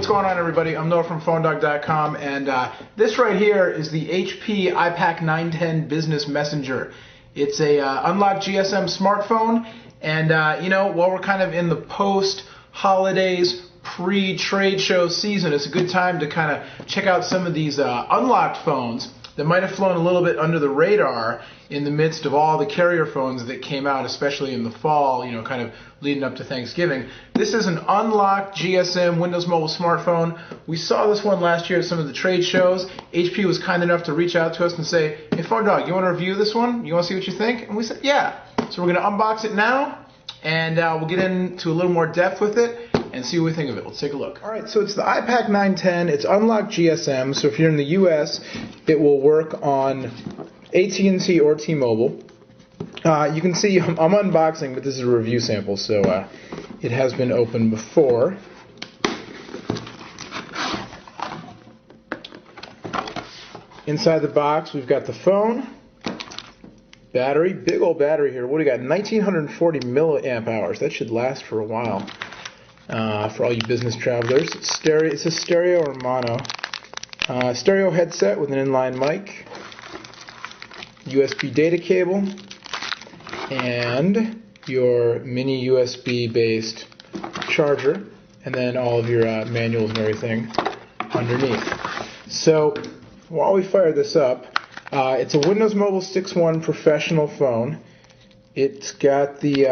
what's going on, everybody? I'm Noah from PhoneDog.com, and this right here is the HP iPAQ 910 Business Messenger. It's a unlocked GSM smartphone, and while we're kind of in the post-holidays, pre-trade show season, it's a good time to kind of check out some of these unlocked phones that might have flown a little bit under the radar in the midst of all the carrier phones that came out, especially in the fall, kind of leading up to Thanksgiving. This is an unlocked GSM Windows Mobile smartphone. We saw this one last year at some of the trade shows. HP was kind enough to reach out to us and say, hey, Phone Dog, you want to review this one? You want to see what you think? And we said, yeah. So we're going to unbox it now, and we'll get into a little more depth with it and see what we think of it. Let's take a look. All right, so it's the iPAQ 910. It's unlocked GSM, so if you're in the US, it will work on AT&T or T-Mobile. You can see I'm unboxing, but this is a review sample, so it has been opened before. Inside the box, we've got the phone, battery, big old battery here. What do we got? 1940 milliamp hours. That should last for a while. For all you business travelers. It's a stereo or mono. Stereo headset with an inline mic, USB data cable, and your mini USB based charger, and then all of your manuals and everything underneath. So while we fire this up, it's a Windows Mobile 6.1 professional phone. It's got the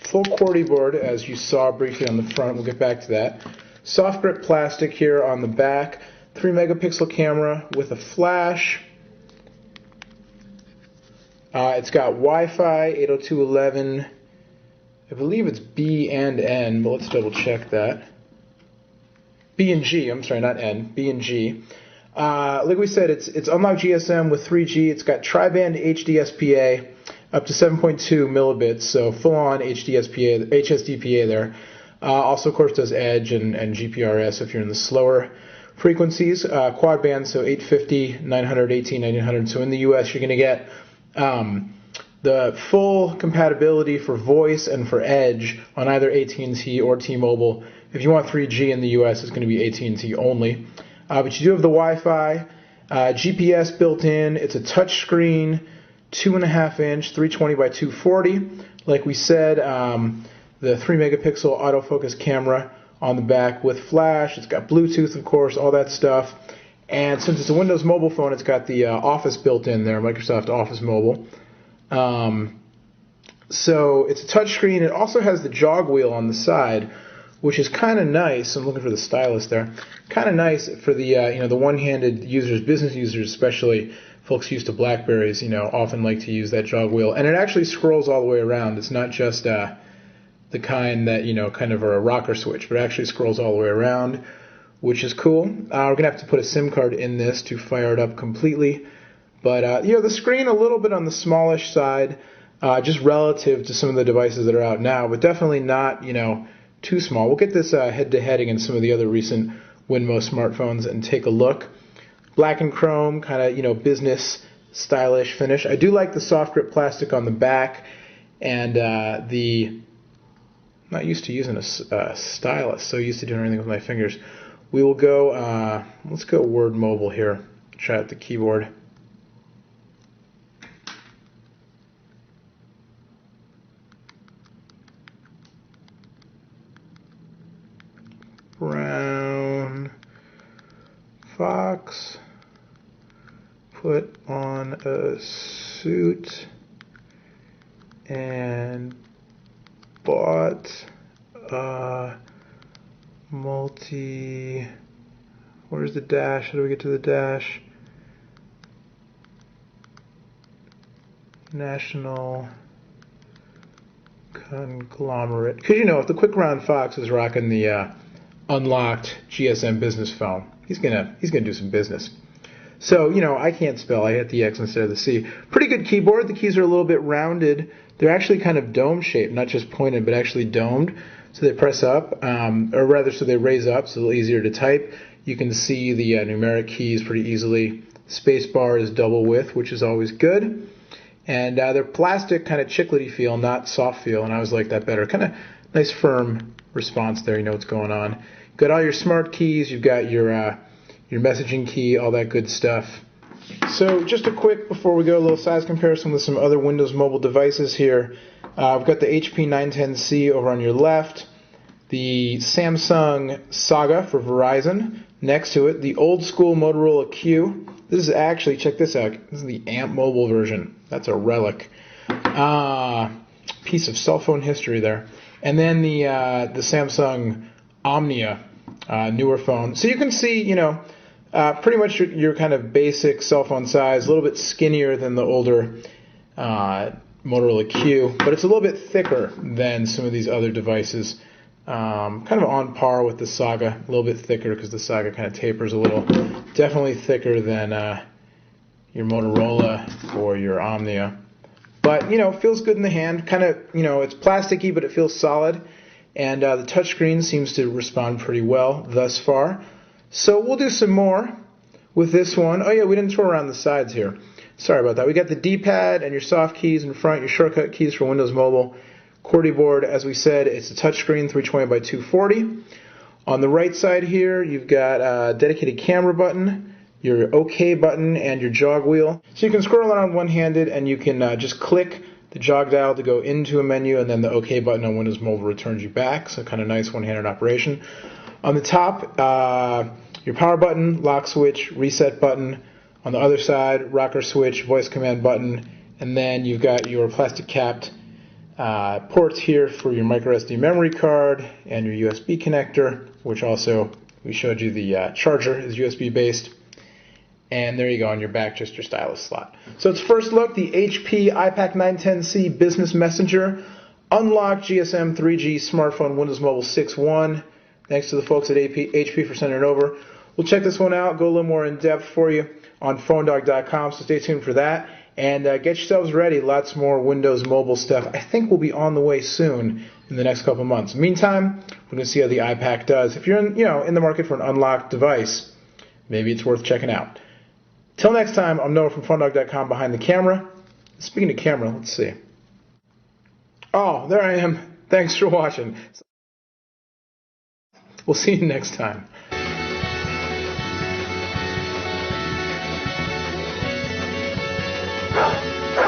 full QWERTY board, as you saw briefly on the front. We'll get back to that. Soft grip plastic here on the back. 3 megapixel camera with a flash. It's got Wi-Fi 802.11. I believe it's B and N, but let's double check that. B and G. I'm sorry, not N. B and G. Like we said, it's unlocked GSM with 3G. It's got tri-band HDSPA up to 7.2 millibits, so full-on HSDPA there. Also, of course, does Edge and GPRS if you're in the slower frequencies. Quad band, so 850, 900, 18, 1900. So in the US, you're going to get the full compatibility for voice and for Edge on either AT&T or T-Mobile. If you want 3G in the US, it's going to be AT&T only. But you do have the Wi-Fi, GPS built in. It's a touch screen, 2.5-inch, 320 by 240. Like we said, the 3 megapixel autofocus camera on the back with flash. It's got Bluetooth, of course, all that stuff. And since it's a Windows Mobile phone, it's got the Office built in there, Microsoft Office Mobile. So it's a touch screen. It also has the jog wheel on the side, which is kind of nice. I'm looking for the stylus there. Kind of nice for the the one-handed users, business users especially. Folks used to Blackberries, often like to use that jog wheel. And it actually scrolls all the way around. It's not just the kind that, kind of are a rocker switch, but it actually scrolls all the way around, which is cool. We're going to have to put a SIM card in this to fire it up completely. But, the screen a little bit on the smallish side, just relative to some of the devices that are out now, but definitely not, too small. We'll get this head-to-head against some of the other recent Winmo smartphones and take a look. Black and chrome, kind of, business stylish finish. I do like the soft grip plastic on the back, and I'm not used to using a stylus, so used to doing everything with my fingers. We will go, let's go Word Mobile here. Try out the keyboard. Brown fox, put on a suit, and bought a where's the dash? How do we get to the dash? National conglomerate. Because if the quick round fox is rocking the unlocked GSM business phone, he's gonna do some business. So I can't spell. I hit the X instead of the C. Pretty good keyboard. The keys are a little bit rounded. They're actually kind of dome shaped, not just pointed, but actually domed. So they press up, or rather, so they raise up, so it's a little easier to type. You can see the numeric keys pretty easily. Space bar is double width, which is always good. And they're plastic, kind of chiclety feel, not soft feel, and I always like that better. Kind of nice firm response there. You know what's going on. You've got all your smart keys. You've got your messaging key, all that good stuff. So just a quick, before we go, a little size comparison with some other Windows Mobile devices here. We've got the HP 910C over on your left, the Samsung Saga for Verizon next to it, the old school Motorola Q. This is actually, check this out, this is the AMP mobile version. That's a relic. Piece of cell phone history there. And then the Samsung Omnia, newer phone. So you can see, you know, pretty much your kind of basic cell phone size, a little bit skinnier than the older Motorola Q, but it's a little bit thicker than some of these other devices. Kind of on par with the Saga, a little bit thicker because the Saga kind of tapers a little. Definitely thicker than your Motorola or your Omnia. But, you know, feels good in the hand. Kind of, you know, it's plasticky, but it feels solid. And the touchscreen seems to respond pretty well thus far. So we'll do some more with this one. Oh, yeah, we didn't throw around the sides here. Sorry about that. We got the D-pad and your soft keys in front, your shortcut keys for Windows Mobile. QWERTY board, as we said, it's a touchscreen, 320 by 240. On the right side here, you've got a dedicated camera button, your OK button, and your jog wheel. So you can scroll around one-handed, and you can just click the jog dial to go into a menu, and then the OK button on Windows Mobile returns you back. So kind of nice one-handed operation. On the top, your power button, lock switch, reset button. On the other side, rocker switch, voice command button, and then you've got your plastic capped ports here for your microSD memory card and your USB connector, which also we showed you the charger is USB based. And there you go on your back, just your stylus slot. So it's first look, the HP iPAQ 910C Business Messenger, unlocked GSM 3G smartphone Windows Mobile 6.1. Thanks to the folks at HP for sending it over. We'll check this one out, go a little more in depth for you on phonedog.com, so stay tuned for that. And get yourselves ready. Lots more Windows Mobile stuff. I think will be on the way soon in the next couple months. Meantime, we're going to see how the iPAQ does. If you're in the market for an unlocked device, maybe it's worth checking out. Till next time, I'm Noah from phonedog.com behind the camera. Speaking of camera, let's see. Oh, there I am. Thanks for watching. We'll see you next time.